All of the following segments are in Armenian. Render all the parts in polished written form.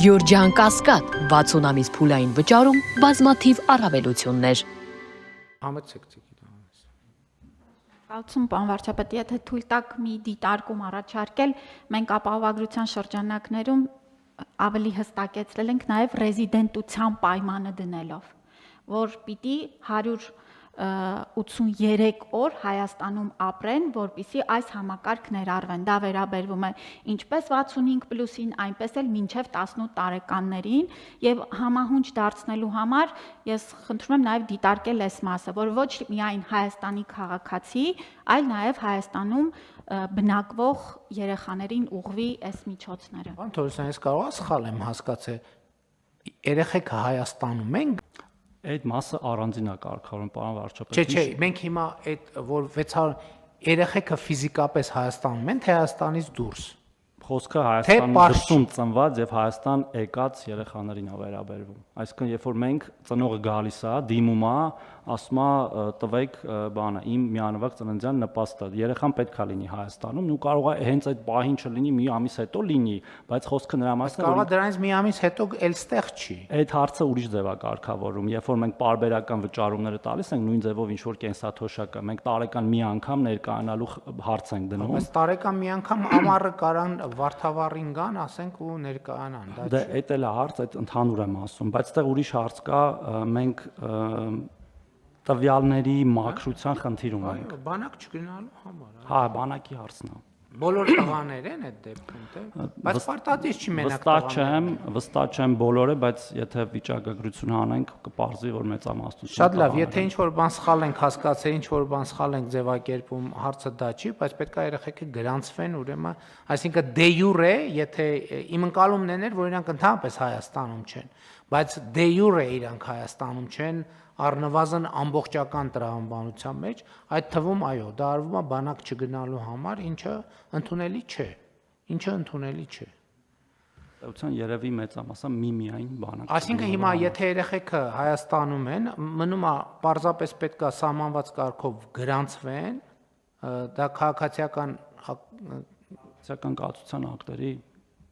Գյորջյան Կասկադ 60 ամիս փուլային վճարում բազմաթիվ առավելություններ։ Կարծում պարոն վարչապետ, եթե թույլ տաք մի դիտարկում առաջարկել, մենք ապահովագրության շրջանակներում ավելի հստակեցրել ենք նաև ռեզիդենտության պայմանը դնելով, որ պիտի 183 օր Հայաստանում ապրեն, որպեսզի այս համակարգ ներառվեն։ Դա վերաբերվում է ինչպես 65+-ին, այնպես էլ մինչև 18 տարեկաններին, եւ համահունչ դարձնելու համար ես խնդրում եմ նաև դիտարկել այս մասը, որ ոչ միայն Հայաստանի քաղաքացի, այլ նաև Հայաստանում բնակվող երեխաներին ուղղվի այս միջոցները։ Պարոն Թորոսյան, ես կարող եմ սխալ եմ հասկացել, երեխեքը Հայաստանում են։ Այդ մասը առանձին է կարգավորում, պարոն վարչապետ։ Չէ, մենք հիմա այդ որ 600 երեխեքը ֆիզիկապես Հայաստանում են, թե Հայաստանից դուրս։ Խոսքը Հայաստանում դրսում ծնված եւ Հայաստան եկած երեխաներին է վերաբերվում։ Այսինքն, երբ որ մենք ծնողը գալիս է, դիմում է, ասում է տվեք բանը, իմ միանվագ ծննդյան նպաստը։ Երեխան պետքա լինի Հայաստանում, ու կարող է հենց այդ պահին չլինի, մի ամիս հետո լինի, բայց խոսքը նրա մասն է, որ կարող է դրանից մի ամիս հետո էլ ստեղ չի։ Այդ հարցը ուրիշ ձև է կարգավորում։ Երբ որ մենք պարբերական վճարումները տալիս ենք, նույն ձևով ինչ որ կենսաթոշակը, մենք տարեկան մի անգամ ներկայանալու հարց ենք դնում։ Բայց տարեկան մի անգամ ամառը կարան Վարդավառին գան, ասենք ու ներկայանան, դա չէ։ Դա էլ է հարց, այդ ընդհանուր եմ ասում, բայց այդտեղ ուրիշ հարց կա, մենք տվյալների մաքրության խնդիր ունենք։ Բանակ չգնալու համար։ Հա, բանակի հարցն է։ Բոլոր տղաներ են այդ դեպքում, թե։ Բայց պարտադիր չի մենակ տղաներ։ Վստահ չեմ բոլորը, բայց եթե վիճակագրություն անենք, կպարզվի, որ մեծամասնությունը։ Շատ լավ, եթե ինչ-որ բան սխալ ենք հասկացել, ինչ-որ բան սխալ ենք ձևակերպում, հարցը դա չի, բայց պետք է երեխեքը գրանցվեն, ուրեմն, այսինքն դե յուրե, եթե իմ ընկալումն էր, որ իրանք ընդհանրապես Հայաստանում չեն, բայց դե յուրե իրանք Հայաստանում չեն, առնվազն ամբողջական տրամաբանության մեջ, այդ թվում այո, դա արվում է բանակ չգնալու համար, ինչը ընդունելի չէ։ Ըստ երևի մեծամասն միայն բանակ։ Այսինքն հիմա եթե երեխեքը Հայաստանում են, մնում է պարզապես պետք է սահմանված կարգով գրանցվեն, դա քաղաքացիական կացության ակտերի,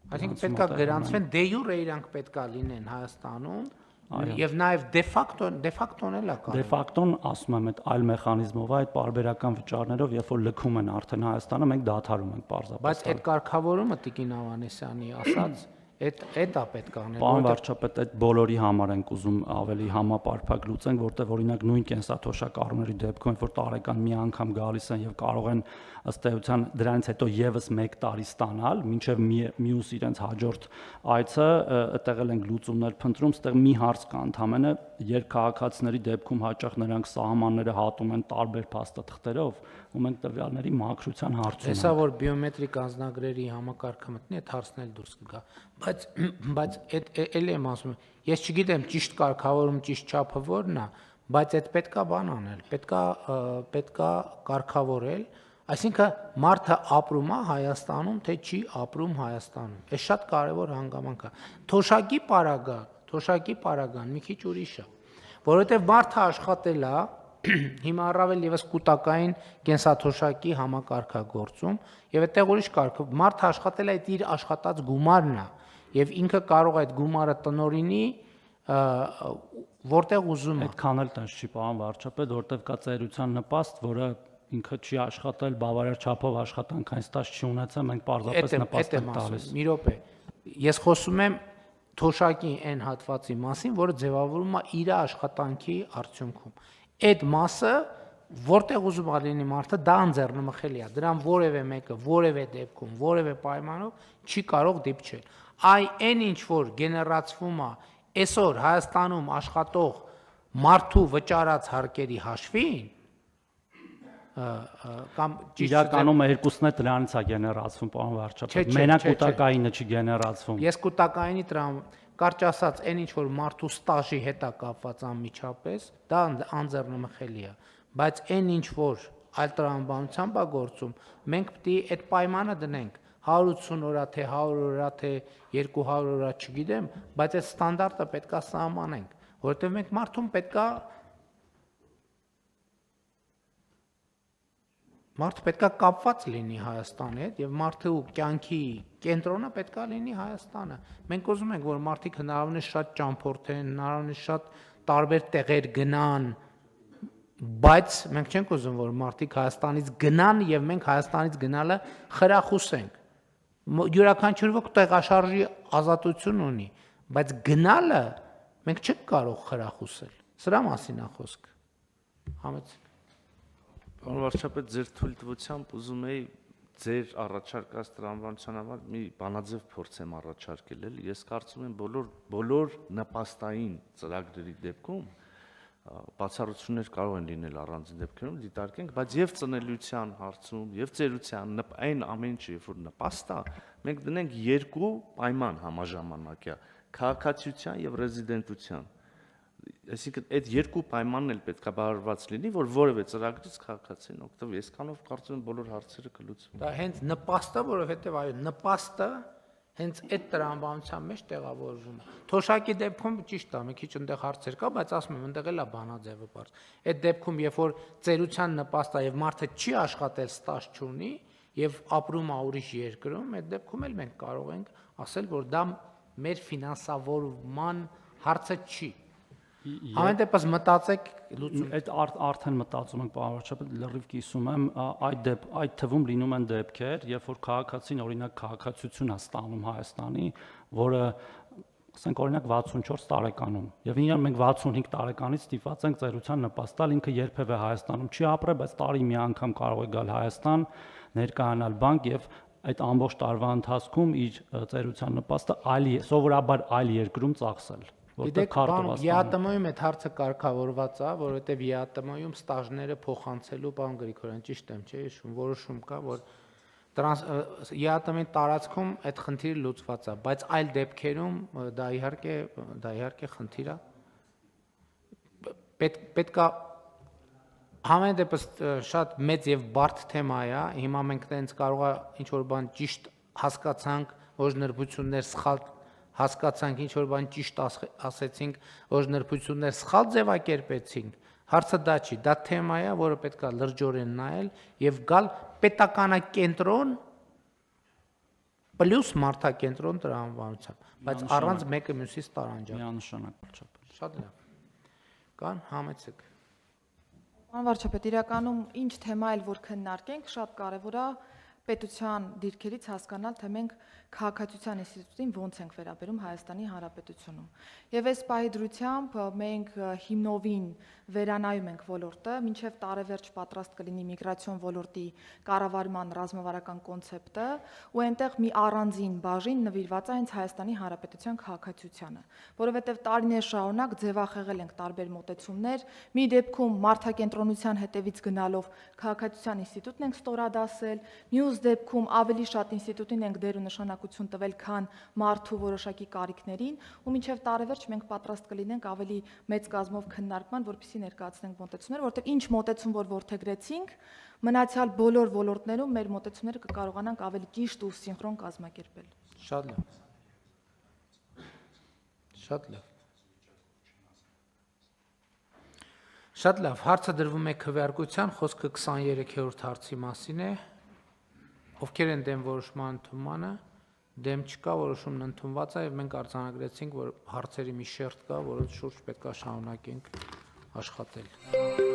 այսինքն պետք է գրանցվեն, դե յուրե իրանք պետք է լինեն Հայաստանում։ Եվ նաև դե ֆակտոն էլ է կարող։ Դե ֆակտոն, ասում եմ, այդ այլ մեխանիզմով, այդ պարբերական վճարներով, երբ որ լքում են արդեն Հայաստանը, մենք դադարում ենք պարզապես։ Բայց այդ կարգավորումը Տիկին Ավանեսյանի ասած, այդ է պետք է անել։ Պարոն վարչապետ, այդ բոլորի համար ենք ուզում ավելի համապարփակ լուծենք, որտեղ օրինակ նույն կենսաթոշակ առումների դեպքում, որ տարեկան մի անգամ գալիս են եւ կարող են ըստ էության դրանից հետո եւս 1 տարի ստանալ, մինչեւ մյուս իրենց հաջորդ այցը, այդտեղ էլ ենք լուծումներ փնտրում, այդտեղ մի հարց կա ընդհանրապես, երբ քաղաքացիների դեպքում հաճախ նրանք սահմանները հատում են տարբեր փաստաթղթերով, ու մենք տվյալների մաքրության հարցում ենք։ Հեսա որ բիոմետրիկ անձնագրերի համակարգը մտնի, այդ հարցն էլ դուրս կգա։ Բայց էլի եմ ասում, ես չգիտեմ ճիշտ կարգավորում, ճիշտ չափը որն է, բայց այդ պետքա բան անել, պետքա կարգավորել, այսինքն մարդը ապրում է Հայաստանում, թե չի ապրում Հայաստանում։ Այս շատ կարևոր հանգամանք է։ Թոշակի պարագան մի քիչ ուրիշ է, որովհետև մարդը աշխատել է, հիմա առավել եւս կൂട്ടակային կենսաթոշակի համակարգագործում, եւ այդտեղ ուրիշ կարգ, մարդը աշխատել է այդ իր աշխատած գումարն է, եւ ինքը կարող է այդ գումարը տնօրինի որտեղ ուզում է։ Այդքան էլ տես չի, պարոն վարչապետ, որտեղ կա ծերության նպաստ, որը ինքը չի աշխատել, բավարար չափով աշխատանքային ստաժ չի ունեցել, մենք պարզապես նպաստ ենք տալիս։ Մի րոպե։ Ես խոսում եմ թոշակի այն հատվածի մասին, որը ձևավորվում է իր աշխատանքի արդյունքում։ Այդ մասը որտեղ ուզում է լինի մարդը, դա անձեռնմխելի է։ Դրան որևէ մեկը, որևէ դեպքում, որևէ պայմանով չի կարող դիպչել։ Այն ինչ որ գեներացվում է այսօր Հայաստանում աշխատող մարդու վճարած հարկերի հաշվին, կամ իրականում երկուսն է դրանից է գեներացվում, պարոն վարչապետ, մենակ կൂട്ടակայինը չի գեներացվում։ Ես կൂട്ടակայինի կարճ ասած, այն ինչ որ մարդու ստաժի հետ է կապված անմիջապես, դա անձեռնմխելի է, բայց այն ինչ որ այլ տրամաբանությամբ է գործում, մենք պետք է այդ պայմանը դնենք 180 օրա թե 100 օրա թե 200 օրա, չգիտեմ, բայց այդ ստանդարտը պետք է սահմանենք, որովհետև մենք մարդուն պետք է Մարդը պետքա կապված լինի Հայաստանի հետ եւ մարդու կյանքի կենտրոնը պետքա լինի Հայաստանը։ Մենք ուզում ենք, որ մարդիկ հնարավորինս շատ ճամփորդեն, հնարավորինս շատ տարբեր տեղեր գնան, բայց մենք չենք ուզում, որ մարդիկ Հայաստանից գնան եւ մենք Հայաստանից գնալը խրախուսենք։ Յուրաքանչյուր ոք տեղաշարժի ազատություն ունի, բայց գնալը մենք չենք կարող խրախուսել։ Սրա մասին է խոսքը։ Համեցեք։ Պարոն վարչապետ, ձեր թույլտվությամբ ուզում էի ձեր առաջարկած տրամաբանության համար մի բանաձև փորձեմ առաջարկել, էլի։ Ես կարծում եմ բոլոր նպաստային ծրագրերի դեպքում բացառություններ կարող են լինել առանձին դեպքերում, դիտարկենք, բայց եւ ծնելիության հարցում, եւ ծերության այն ամեն ինչը, երբ որ նպաստ է, մենք դնենք երկու պայման համաժամանակյա՝ քաղաքացիության եւ ռեզիդենտության։ Այսինքն այդ երկու պայմանն էլ պետք է բավարարված լինի, որ որևէ ծրագրից քաղաքացին օգտվի։ Այսքանով կարծում եմ բոլոր հարցերը կլուծվեն։ Դա հենց նպաստը, որովհետեւ այո, նպաստը հենց այդ տրամաբանության մեջ տեղավորվում է։ Թոշակի դեպքում ճիշտ է, մի քիչ այնտեղ հարցեր կա, բայց ասում եմ, այնտեղ էլ է բանաձևը բարձ։ Այդ դեպքում, երբ որ ծերության նպաստը եւ մարդը չի աշխատել, ստաժ չունի եւ ապրում է ուրիշ երկրում, այդ դեպքում էլ մենք կարող ենք ասել, որ դա մեր ֆինանսավորման հարցը չի։ Ամեն դեպս մտածեք լուծում։ Այդ արդեն մտածում ենք, պարոն վարչապետ, լրիվ կիսում եմ, այդ թվում լինում են դեպքեր, երբ որ քաղաքացին օրինակ քաղաքացիություն է ստանում Հայաստանի, որը ասենք օրինակ 64 տարեկանում, եւ ինքը մենք 65 տարեկանից ստիպված ենք ծերության նպաստալ, ինքը երբևէ Հայաստանում չի ապրել, բայց տարի մի անգամ կարող է գալ Հայաստան, ներկայանալ բանկ եւ այդ ամբողջ տարվա ընթացքում իր ծերության նպաստը սովորաբար այլ երկրում ծախսել։ Գիտեք, ԵԱՏՄ-ում այդ հարցը կարգավորված է, որովհետև ԵԱՏՄ-ում ստաժները փոխանցելու, պարոն Գրիգորյան, ճիշտ եմ, չէ՞, հիշում, որոշում կա, որ ԵԱՏՄ-ի տարածքում այդ խնդիրը լուծված է, բայց այլ դեպքերում դա իհարկե խնդիր է։ Պետք է համեն դեպս շատ մեծ եւ բարդ թեմա է, հիմա մենք տենց կարող է ինչ որ բան ճիշտ հասկացանք, օրինարբություններ սխալ հասկացանք, ինչ որ բան ճիշտ ասեցինք, օրինարբություններ սխալ ձևակերպեցինք, հարցը դա չի, դա թեմա է, որը պետք է լրջորեն նայել եւ գալ պետականակենտրոն պլյուս մարդակենտրոն տրամաբանությամբ, բայց առանց մեկը մյուսից տարանջալ։ Միանշանակ վարչապետ։ Շատ լավ։ Կան, համեցեք։ Պարոն վարչապետ, իրականում ինչ թեմա էլ որ քննարկենք, շատ կարևոր է պետության դիրքերից հասկանալ, թե մենք քաղաքացիության ինստիտուտին ոնց ենք վերաբերում Հայաստանի Հանրապետությունում։ Եվ այս պահի դրությամբ մենք հիմնովին վերանայում ենք ոլորտը, մինչև տարեվերջ պատրաստ կլինի միգրացիոն ոլորտի կառավարման ռազմավարական կոնցեպտը, ու այնտեղ մի առանձին բաժին նվիրված է հենց Հայաստանի Հանրապետության քաղաքացիությանը, որովհետև տարիներ շարունակ ձևախեղել ենք տարբեր մոտեցումներ, մի դեպքում մարդակենտրոնության հետևից գնալով քաղաքացիության ինստիտուտն ենք ստորադասել, մյուս դեպքում ավելի շատ ինստիտուտին ենք դեր ու նշանակություն տվել, քան մարդու որոշակի կարիքներին, ու մինչև տարեվերջ մենք պատրաստ կլինենք ավելի մեծ կազմով քննարկման, որպեսզի ներկայացնենք մոտեցումներ, որտեղ ինչ մոտեցում որ որդեգրեցինք, մնացյալ բոլոր ոլորտներում մեր մոտեցումները կկարողանանք ավելի ճիշտ ու սինխրոն կազմակերպել։ Շատ լավ։ Շատ լավ։ Շատ լավ, հարցը դրվում է քվեարկության, խոսքը 23-րդ հարցի մասին է։ Ովքեր են դեմ որոշման ընդունմանը, դեմ չկա, որոշումն ընդունված է եւ մենք արձանագրեցինք, որ հարցերի մի շերտ կա, որը շուրջ պետք է շարունակենք աշխատել։